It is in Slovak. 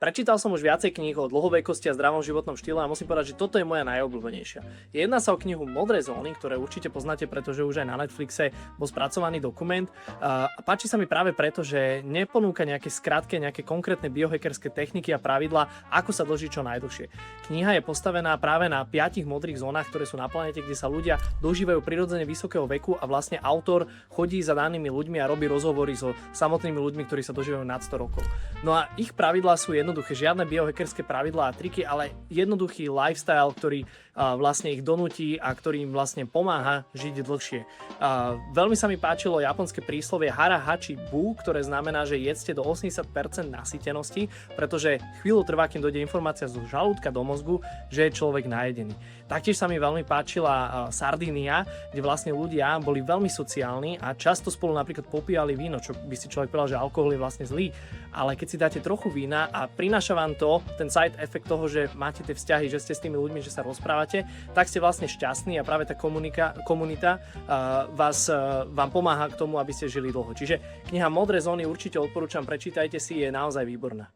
Prečítal som už viacej kníh o dlhovekosti a zdravom životnom štýle a musím povedať, že toto je moja najobľúbenejšia. Jedná sa o knihu Modré zóny, ktoré určite poznáte, pretože už aj na Netflixe bol spracovaný dokument. A páči sa mi práve preto, že neponúka nejaké skratke, nejaké konkrétne biohackerské techniky a pravidlá, ako sa dlžiť čo najdlhšie. Kniha je postavená práve na 5 modrých zónach, ktoré sú na planete, kde sa ľudia dožívajú prirodzene vysokého veku a vlastne autor chodí za danými ľuďmi a robí rozhovory so samotnými ľuďmi, ktorí sa dožívajú nad 100 rokov. No a ich pravidlá sú jednoduché, žiadne biohackerské pravidlá a triky, ale jednoduchý lifestyle, ktorý vlastne ich donúti a ktorý im vlastne pomáha žiť dlhšie. Veľmi sa mi páčilo japonské príslovie hara hachi bu, ktoré znamená, že jedzte do 80% nasýtenosti, pretože chvíľu trvá, kým dojde informácia zo žalúdka do mozgu, že je človek najedený. Taktiež sa mi veľmi páčila Sardínia, kde vlastne ľudia boli veľmi sociálni a často spolu napríklad popíjali víno, čo by si človek povedal, že alkohol je vlastne zlý, ale keď si dáte trochu vína a prináša vám to ten side effect toho, že máte tie vzťahy, že ste s tými ľuďmi, že sa rozprávate, tak ste vlastne šťastní a práve tá komunita vám pomáha k tomu, aby ste žili dlho. Čiže kniha Modré zóny určite odporúčam, prečítajte si, je naozaj výborná.